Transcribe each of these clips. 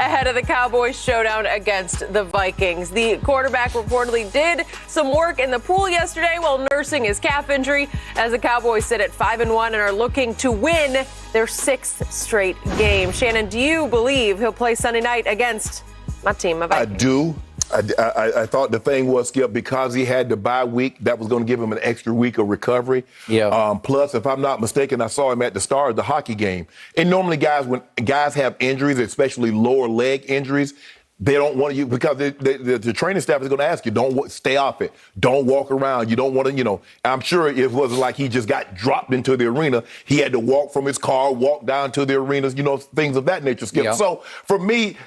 ahead of the Cowboys showdown against the Vikings. The quarterback reportedly did some work in the pool yesterday while nursing his calf injury, as the Cowboys sit at 5-1 and are looking to win their 6th straight game. Shannon, do you believe he'll play Sunday night against my team, my Vikings? I do. I thought the thing was, Skip, because he had the bye week, that was going to give him an extra week of recovery. Yeah. Plus, if I'm not mistaken, I saw him at the start of the hockey game. And normally, when guys have injuries, especially lower leg injuries, they don't want you, because the training staff is going to ask you, don't stay off it. Don't walk around. You don't want to, I'm sure it wasn't like he just got dropped into the arena. He had to walk from his car, walk down to the arenas, things of that nature, Skip. Yeah. So for me,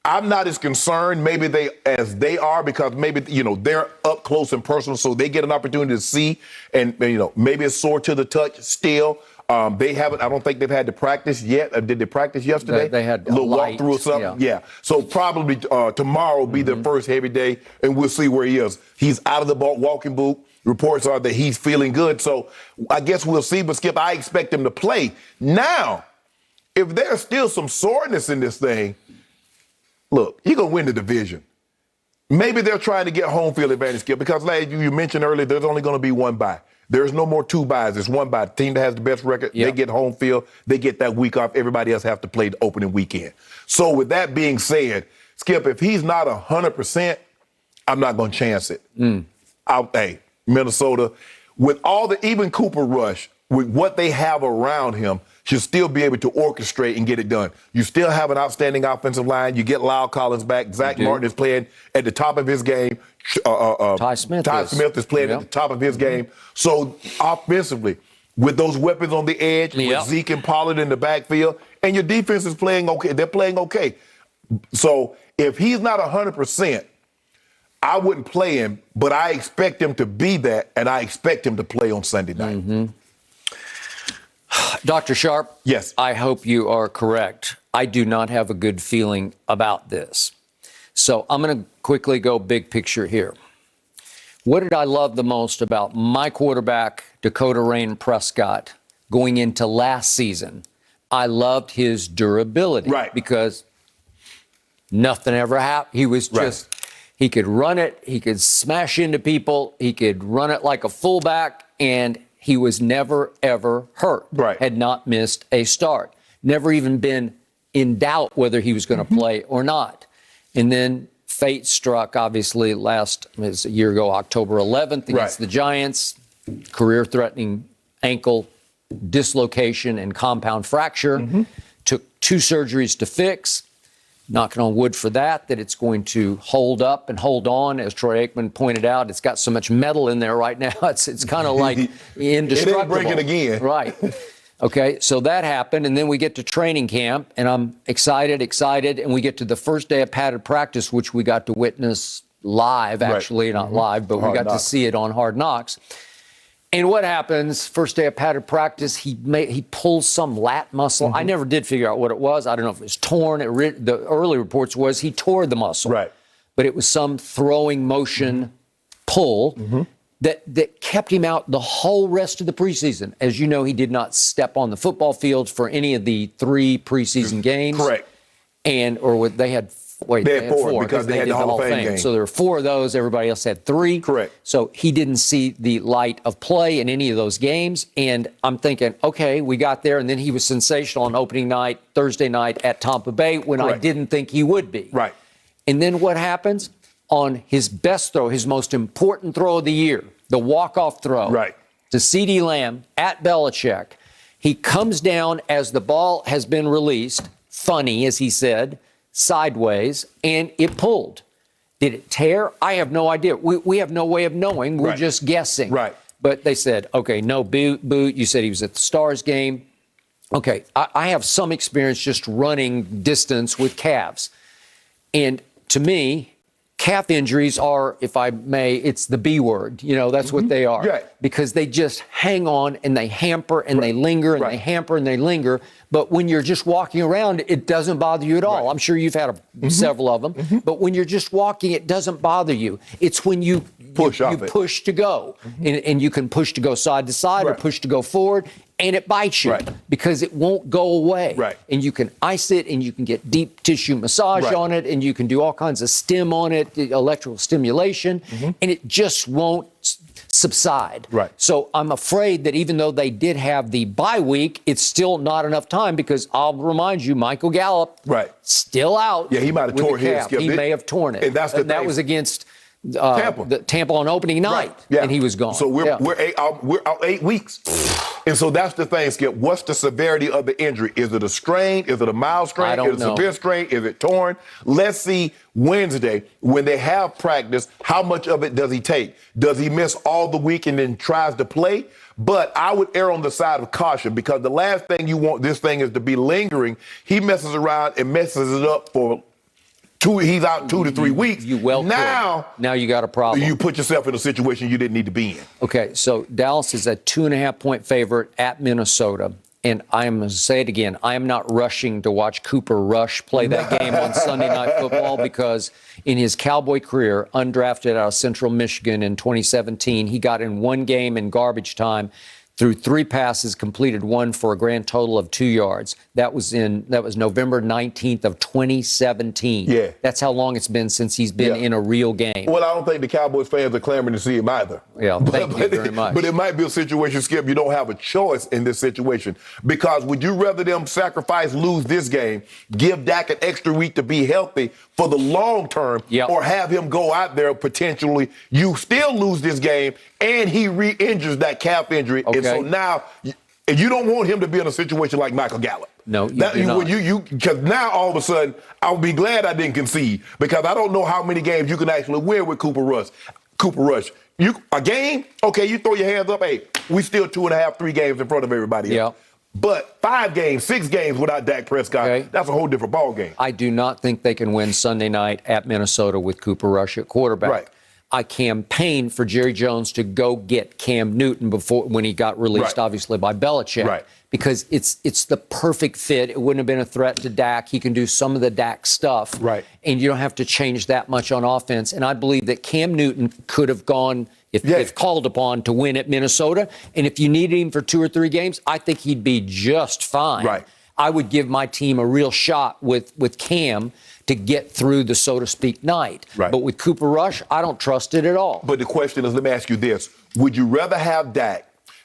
I'm not as concerned maybe as they are, because maybe, they're up close and personal, so they get an opportunity to see, and maybe it's sore to the touch still. I don't think they've had to practice yet. Did they practice yesterday? They had a little light, walkthrough or something. Yeah. So probably tomorrow will be their first heavy day, and we'll see where he is. He's out of the walking boot. Reports are that he's feeling good. So I guess we'll see. But Skip, I expect him to play. Now, if there's still some soreness in this thing, look, you're going to win the division. Maybe they're trying to get home field advantage, Skip, because like you mentioned earlier, there's only going to be one bye. There's no more 2 byes. There's 1 bye. The team that has the best record, They get home field. They get that week off. Everybody else have to play the opening weekend. So with that being said, Skip, if he's not 100%, I'm not going to chance it. Hey, Minnesota, with even Cooper Rush, with what they have around him, should still be able to orchestrate and get it done. You still have an outstanding offensive line. You get Lyle Collins back. Zach Martin is playing at the top of his game. Ty Smith is playing at the top of his game. So offensively, with those weapons on the edge, with Zeke and Pollard in the backfield, and your defense is playing okay. They're playing okay. So if he's not 100%, I wouldn't play him, but I expect him to be that, and I expect him to play on Sunday night. Dr. Sharp, yes, I hope you are correct. I do not have a good feeling about this. So I'm going to quickly go big picture here. What did I love the most about my quarterback, Dakota Rain Prescott, going into last season? I loved his durability. Right. Because nothing ever happened. He was just, he could run it, he could smash into people, he could run it like a fullback, and he was never, ever hurt. Right. Had not missed a start. Never even been in doubt whether he was going to play or not. And then fate struck, obviously, a year ago, October 11th against the Giants. Career-threatening ankle dislocation and compound fracture. Took 2 surgeries to fix. Knocking on wood for that it's going to hold up and hold on. As Troy Aikman pointed out, it's got so much metal in there right now. It's kind of like indestructible. It ain't breaking again. Right. Okay, so that happened, and then we get to training camp, and I'm excited, and we get to the first day of padded practice, which we got to witness live, actually, not live, but we got to see it on Hard Knocks. And what happens, first day of padded practice, he pulls some lat muscle. I never did figure out what it was. I don't know if it was torn. The early reports was he tore the muscle. Right. But it was some throwing motion pull that kept him out the whole rest of the preseason. As you know, he did not step on the football field for any of the 3 preseason games. Correct. They had 4 because they had the Hall of Fame game. So there were 4 of those. Everybody else had 3. Correct. So he didn't see the light of play in any of those games. And I'm thinking, okay, we got there. And then he was sensational on opening night, Thursday night at Tampa Bay, when I didn't think he would be. Right. And then what happens? On his best throw, his most important throw of the year, the walk-off throw to CeeDee Lamb at Belichick, he comes down as the ball has been released, funny, as he said, sideways, and it pulled. Did it tear? I have no idea. We have no way of knowing. We're just guessing. Right. But they said, okay, no boot. You said he was at the Stars game. Okay, I have some experience just running distance with calves. And to me, calf injuries are, if I may, it's the B word. That's what they are. Right. Because they just hang on and they hamper and they linger and they hamper and they linger. But when you're just walking around, it doesn't bother you at all. I'm sure you've had several of them. But when you're just walking, it doesn't bother you. It's when you push to go. And you can push to go side to side or push to go forward. and it bites you because it won't go away. Right. And you can ice it, and you can get deep tissue massage on it, and you can do all kinds of stim on it, electrical stimulation, and it just won't subside. Right. So I'm afraid that even though they did have the bye week, it's still not enough time because I'll remind you, Michael Gallup, still out. Yeah, he might have torn his. He may have torn it. And that's the thing. That was against Tampa on opening night, and he was gone. So we're out 8 weeks. And so that's the thing, Skip. What's the severity of the injury? Is it a strain? Is it a mild strain? I don't Is it know. a severe strain? Is it torn? Let's see Wednesday when they have practice, how much of it does he take? Does he miss all the week and then tries to play? But I would err on the side of caution because the last thing you want this thing is to be lingering. He messes around and messes it up for he's out 2 to 3 weeks. Now you got a problem. You put yourself in a situation you didn't need to be in. Okay, so Dallas is a 2.5-point favorite at Minnesota. And I'm going to say it again. I am not rushing to watch Cooper Rush play that game on Sunday Night Football because in his Cowboy career, undrafted out of Central Michigan in 2017, he got in one game in garbage time, threw 3 passes, completed 1 for a grand total of 2 yards. That was November 19th of 2017. Yeah. That's how long it's been since he's been in a real game. Well, I don't think the Cowboys fans are clamoring to see him either. Yeah, thank you very much. But it might be a situation, Skip, you don't have a choice in this situation. Because would you rather them lose this game, give Dak an extra week to be healthy for the long term, or have him go out there potentially, you still lose this game, and he re-injures that calf injury. Okay. And so now, you don't want him to be in a situation like Michael Gallup. No, you do not. Because now all of a sudden, I'll be glad I didn't concede because I don't know how many games you can actually win with Cooper Rush. A game? Okay, you throw your hands up. Hey, we still 2.5, 3 games in front of everybody else. But 5 games, 6 games without Dak Prescott, that's a whole different ball game. I do not think they can win Sunday night at Minnesota with Cooper Rush at quarterback. Right. I campaigned for Jerry Jones to go get Cam Newton when he got released, obviously, by Belichick. Because it's the perfect fit. It wouldn't have been a threat to Dak. He can do some of the Dak stuff. And you don't have to change that much on offense. And I believe that Cam Newton could have gone, if called upon, to win at Minnesota. And if you needed him for 2 or 3 games, I think he'd be just fine. I would give my team a real shot with Cam to get through the, so to speak, night. But with Cooper Rush, I don't trust it at all. But the question is, let me ask you this. Would you rather have Dak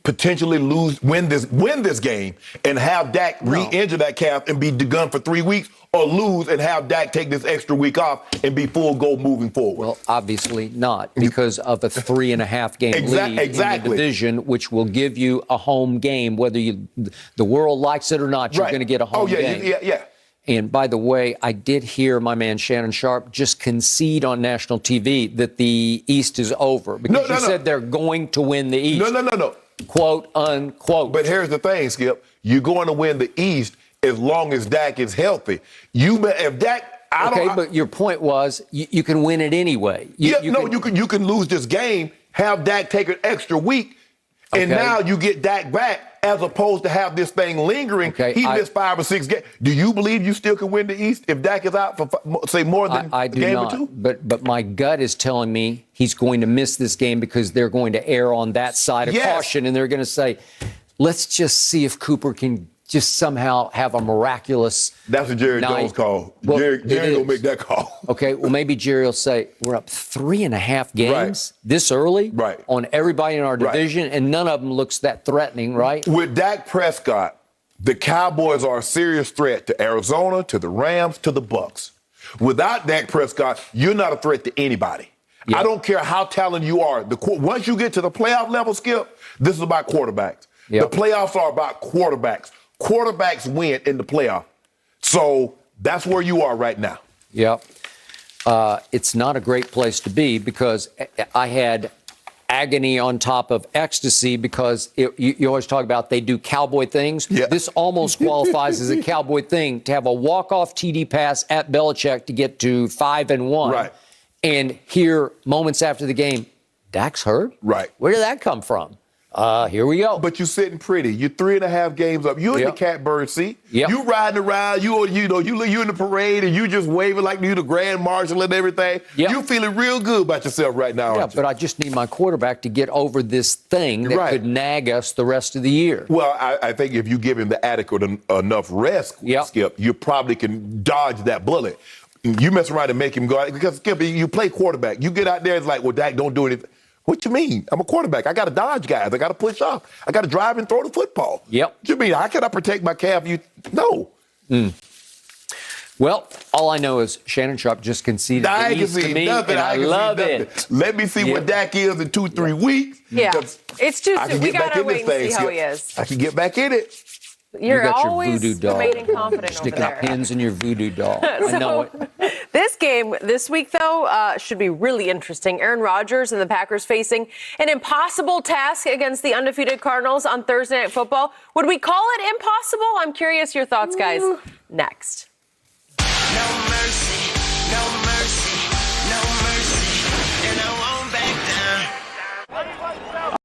potentially win this game and have Dak re-injure that calf and be done for 3 weeks, or lose and have Dak take this extra week off and be full go moving forward? Well, obviously not, because of a 3.5 game lead in the division, which will give you a home game, whether the world likes it or not. You're going to get a home game. And by the way, I did hear my man Shannon Sharp just concede on national TV that the East is over because you said they're going to win the East. No. Quote, unquote. But here's the thing, Skip. You're going to win the East as long as Dak is healthy. If Dak... but your point was you can win it anyway. You can lose this game, have Dak take an extra week, and now you get Dak back as opposed to have this thing lingering. He missed 5 or 6 games. Do you believe you still can win the East if Dak is out for, say, more than a game or 2? But my gut is telling me he's going to miss this game because they're going to err on that side of caution, and they're going to say, let's just see if Cooper can just somehow have a miraculous That's a Jerry Jones call. Well, Jerry will make that call. Okay, well, maybe Jerry will say, we're up 3.5 games this early on everybody in our division, and none of them looks that threatening, right? With Dak Prescott, the Cowboys are a serious threat to Arizona, to the Rams, to the Bucks. Without Dak Prescott, you're not a threat to anybody. I don't care how talented you are. Once you get to the playoff level, Skip, this is about quarterbacks. The playoffs are about quarterbacks. Quarterbacks win in the playoff. So that's where you are right now. It's not a great place to be because I had agony on top of ecstasy because you always talk about they do cowboy things. This almost qualifies as a cowboy thing to have a walk-off TD pass at Belichick to get to 5-1. And here, moments after the game, Dak's hurt? Where did that come from? Here we go. But you're sitting pretty. You're 3.5 games up. You're in the catbird seat. Yep. You riding around. You in the parade and you just waving like you the grand marshal and everything. Yep. You feeling real good about yourself right now. Yeah, but I just need my quarterback to get over this thing that could nag us the rest of the year. Well, I think if you give him the adequate enough rest, Skip, you probably can dodge that bullet. You mess around and make him go out. Because, Skip, you play quarterback. You get out there, it's like, well, Dak, don't do anything. What you mean? I'm a quarterback. I got to dodge guys. I got to push off. I got to drive and throw the football. Yep. What you mean? How can I protect my calf? No. Well, all I know is Shannon Sharp just conceded the East to me, and I love it. Let me see what Dak is in 2-3 weeks. Yeah. It's too soon. We got to wait and see how he is. I can get back in it. You're you got always your voodoo doll. remaining confident over Sticking there. pins in your voodoo doll. I know it. This game this week, though, should be really interesting. Aaron Rodgers and the Packers facing an impossible task against the undefeated Cardinals on Thursday Night Football. Would we call it impossible? I'm curious your thoughts, guys. Next. No mercy, no mercy.